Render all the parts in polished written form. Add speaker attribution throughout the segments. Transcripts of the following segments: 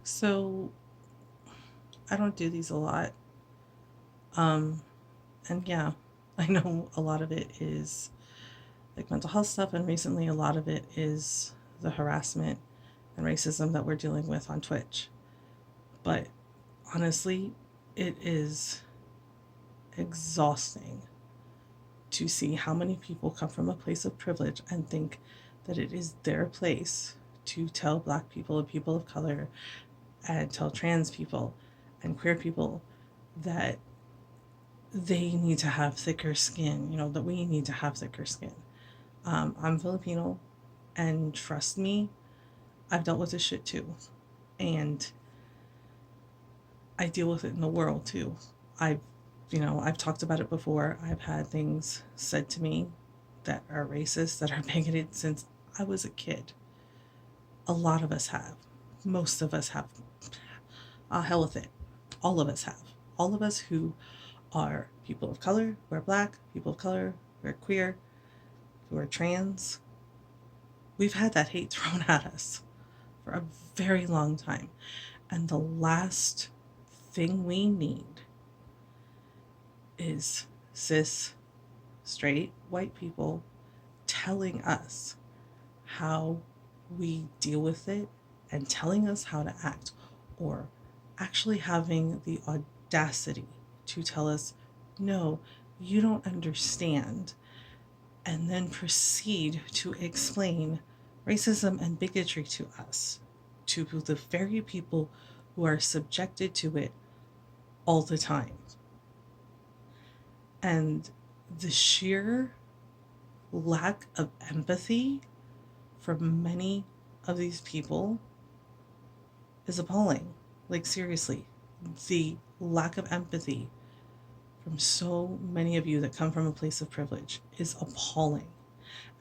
Speaker 1: So I don't do these a lot. Um, and yeah, I know a lot of it is like mental health stuff, and recently a lot of it is the harassment and racism that we're dealing with on Twitch. But honestly, it is exhausting to see how many people come from a place of privilege and think that it is their place to tell Black people and people of color and tell trans people and queer people that they need to have thicker skin, that we need to have thicker skin. I'm Filipino, and trust me, I've dealt with this shit too. And I deal with it in the world too. I've, I've talked about it before. I've had things said to me that are racist, that are bigoted since I was a kid. A lot of us have. Most of us have. Hell with it. All of us have. All of us who are people of color, who are Black, people of color, who are queer, who are trans, we've had that hate thrown at us for a very long time. And the last thing we need is cis, straight, white people telling us how we deal with it and telling us how to act, or actually having the audacity to tell us, no, you don't understand, and then proceed to explain racism and bigotry to us, to the very people who are subjected to it all the time. And the sheer lack of empathy from many of these people is appalling. Like, seriously, the lack of empathy from so many of you that come from a place of privilege is appalling.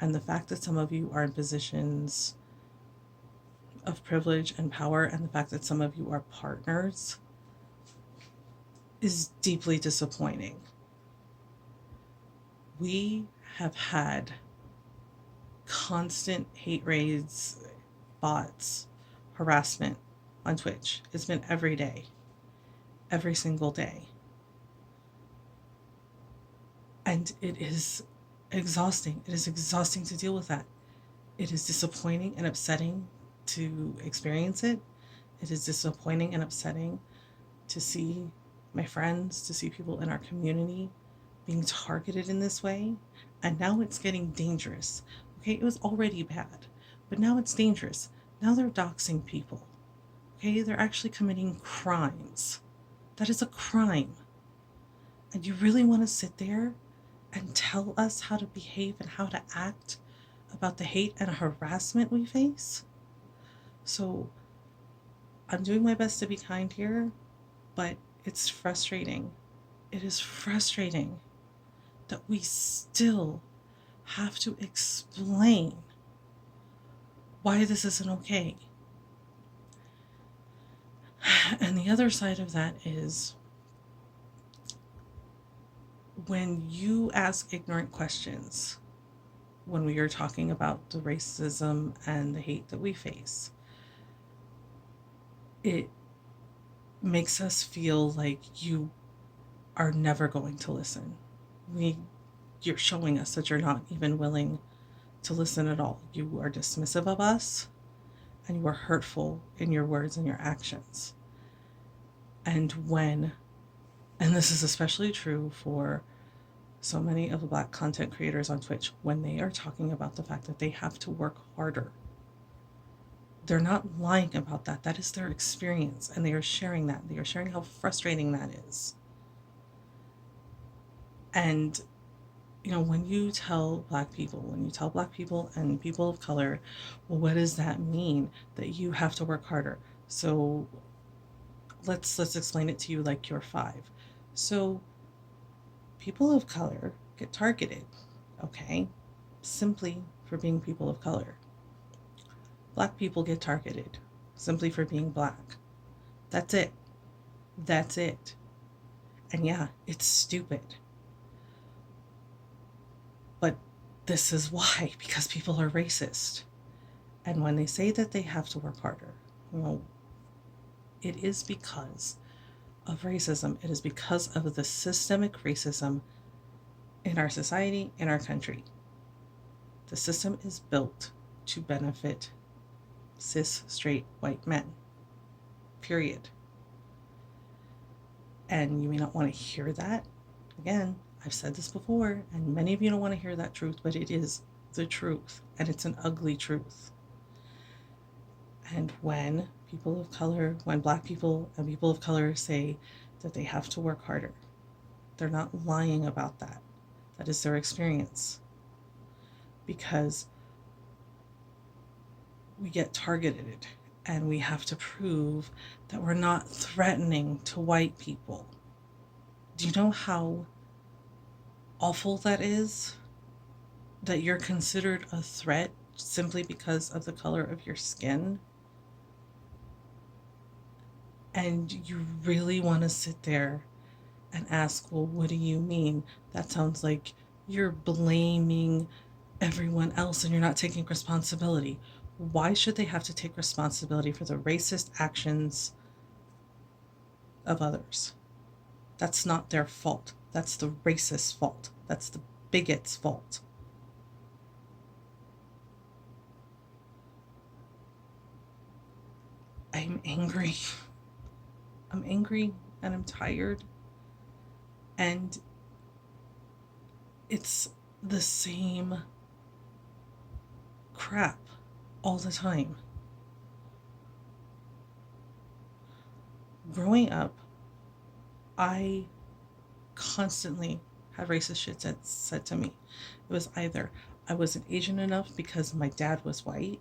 Speaker 1: And the fact that some of you are in positions of privilege and power, and the fact that some of you are partners, is deeply disappointing. We have had constant hate raids, bots, harassment on Twitch. It's been every day, every single day. And it is exhausting. It is exhausting to deal with that. It is disappointing and upsetting to experience it. It is disappointing and upsetting to see my friends, to see people in our community being targeted in this way. And now it's getting dangerous. Okay, it was already bad, but now it's dangerous. Now they're doxing people. Okay, they're actually committing crimes. That is a crime. And you really want to sit there and tell us how to behave and how to act about the hate and harassment we face? So I'm doing my best to be kind here, but it's frustrating. It is frustrating that we still have to explain why this isn't okay. And the other side of that is when you ask ignorant questions, when we are talking about the racism and the hate that we face, it makes us feel like you are never going to listen. We You're showing us that you're not even willing to listen at all. You are dismissive of us, and you are hurtful in your words and your actions. And this is especially true for so many of the Black content creators on Twitch, when they are talking about the fact that they have to work harder, they're not lying about that. That is their experience, and they are sharing that. They are sharing how frustrating that is. And when you tell Black people and people of color, well, what does that mean? That you have to work harder. So let's explain it to you like you're five. So people of color get targeted, okay? Simply for being people of color. Black people get targeted simply for being Black. That's it. That's it. And yeah, it's stupid. But this is why, because people are racist. And when they say that they have to work harder, you know, it is because of racism. It is because of the systemic racism in our society, in our country. The system is built to benefit cis, straight, white men. Period. And you may not want to hear that. Again, I've said this before, and many of you don't want to hear that truth, but it is the truth, and it's an ugly truth. And when people of color, when Black people and people of color say that they have to work harder, they're not lying about that. That is their experience. Because we get targeted and we have to prove that we're not threatening to white people. Do you know how awful that is? That you're considered a threat simply because of the color of your skin? And you really want to sit there and ask, well, what do you mean? That sounds like you're blaming everyone else and you're not taking responsibility. Why should they have to take responsibility for the racist actions of others? That's not their fault. That's the racist's fault. That's the bigot's fault. I'm angry. I'm angry and I'm tired. And it's the same crap all the time. Growing up, I constantly had racist shit said to me. It was either I wasn't Asian enough because my dad was white,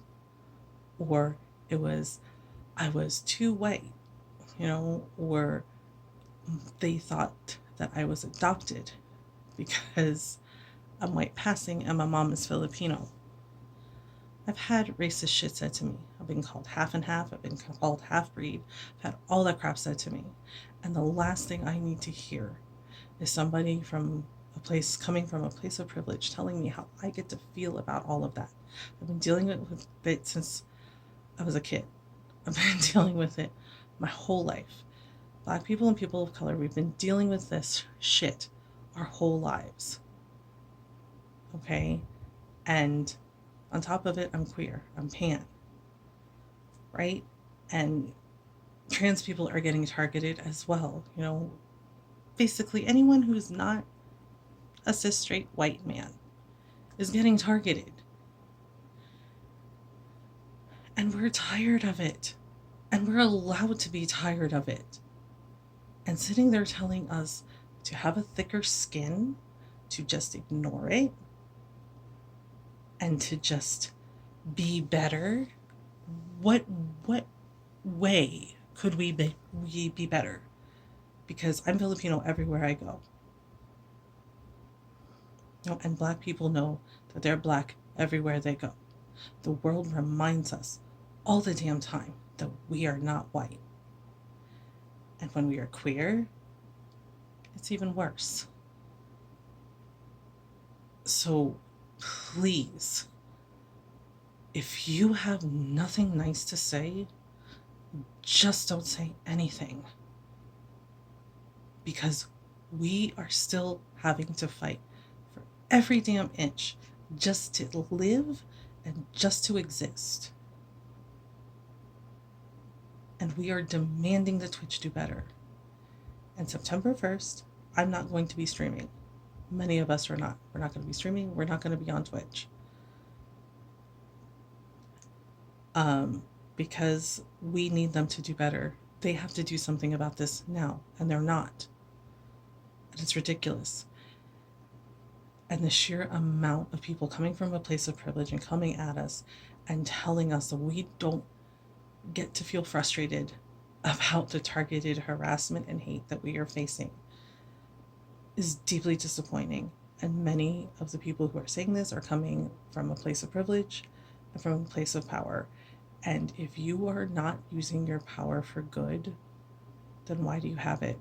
Speaker 1: or it was I was too white, or they thought that I was adopted because I'm white passing and my mom is Filipino. I've had racist shit said to me. I've been called half and half. I've been called half breed. I've had all that crap said to me. And the last thing I need to hear is somebody coming from a place of privilege telling me how I get to feel about all of that. I've been dealing with it since I was a kid. I've been dealing with it my whole life. Black people and people of color, we've been dealing with this shit our whole lives. Okay? And on top of it, I'm queer. I'm pan. Right? And trans people are getting targeted as well. Basically anyone who's not a cis straight white man is getting targeted. And we're tired of it. And we're allowed to be tired of it. And sitting there telling us to have a thicker skin, to just ignore it, and to just be better. What way could we be better? Because I'm Filipino everywhere I go. And Black people know that they're Black everywhere they go. The world reminds us all the damn time that we are not white. And when we are queer, it's even worse. So please, if you have nothing nice to say, just don't say anything. Because we are still having to fight for every damn inch just to live and just to exist. And we are demanding that Twitch do better. And September 1st, I'm not going to be streaming. Many of us are not. We're not going to be streaming. We're not going to be on Twitch. Because we need them to do better. They have to do something about this now, and they're not. And it's ridiculous. And the sheer amount of people coming from a place of privilege and coming at us and telling us that we don't get to feel frustrated about the targeted harassment and hate that we are facing is deeply disappointing. And many of the people who are saying this are coming from a place of privilege and from a place of power. And if you are not using your power for good, then why do you have it?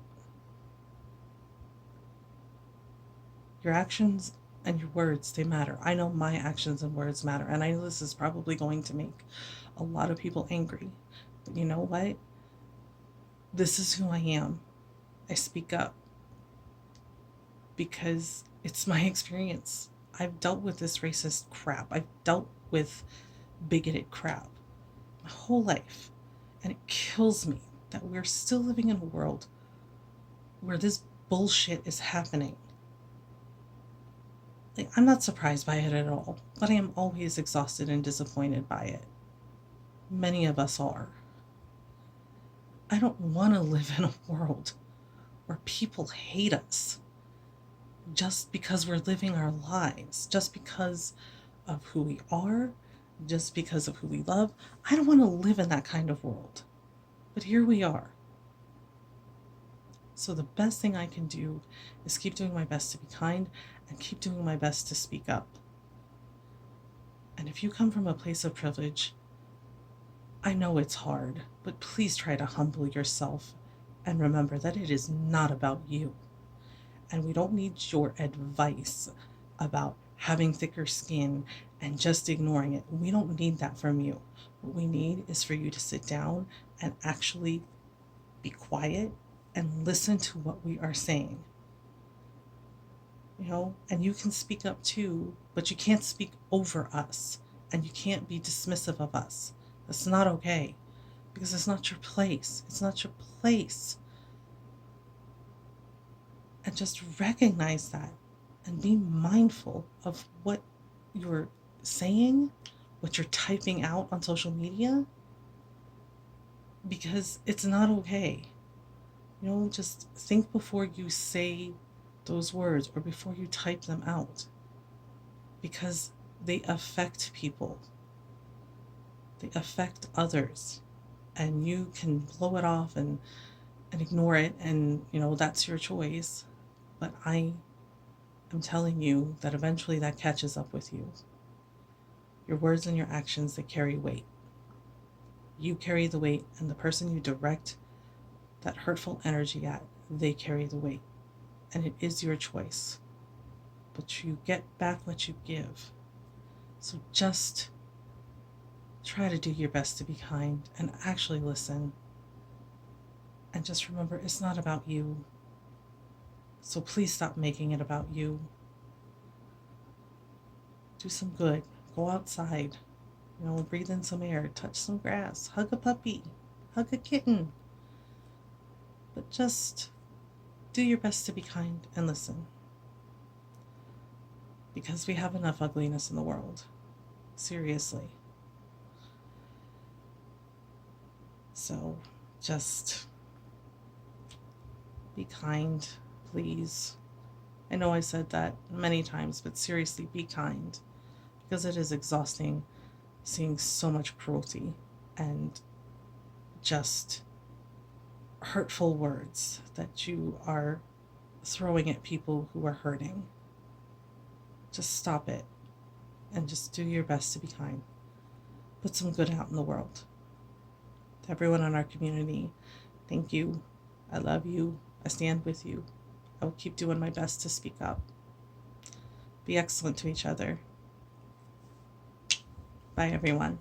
Speaker 1: Your actions and your words, they matter. I know my actions and words matter. And I know this is probably going to make a lot of people angry. But you know what? This is who I am. I speak up because it's my experience. I've dealt with this racist crap. I've dealt with bigoted crap my whole life. And it kills me that we're still living in a world where this bullshit is happening. Like, I'm not surprised by it at all, but I am always exhausted and disappointed by it. Many of us are. I don't want to live in a world where people hate us just because we're living our lives, just because of who we are, just because of who we love. I don't want to live in that kind of world. But here we are. So the best thing I can do is keep doing my best to be kind and keep doing my best to speak up. And if you come from a place of privilege, I know it's hard, but please try to humble yourself and remember that it is not about you. And we don't need your advice about having thicker skin and just ignoring it. We don't need that from you. What we need is for you to sit down and actually be quiet and listen to what we are saying. And you can speak up too, but you can't speak over us and you can't be dismissive of us. That's not okay because it's not your place. It's not your place. And just recognize that and be mindful of what you're saying, what you're typing out on social media, because it's not okay. Just think before you say those words or before you type them out, because they affect people. They affect others, and you can blow it off and ignore it, and that's your choice. But I am telling you that eventually that catches up with you. Your words and your actions, they carry weight. You carry the weight, and the person you direct that hurtful energy at, they carry the weight. And it is your choice. But you get back what you give. So just try to do your best to be kind and actually listen. And just remember, it's not about you. So please stop making it about you. Do some good. Go outside. Breathe in some air. Touch some grass. Hug a puppy. Hug a kitten. But just do your best to be kind and listen. Because we have enough ugliness in the world. Seriously. So just be kind, please. I know I said that many times, but seriously, be kind. Because it is exhausting seeing so much cruelty and just hurtful words that you are throwing at people who are hurting. Just stop it and just do your best to be kind. Put some good out in the world. To everyone in our community, thank you. I love you. I stand with you. I will keep doing my best to speak up. Be excellent to each other. Bye, everyone.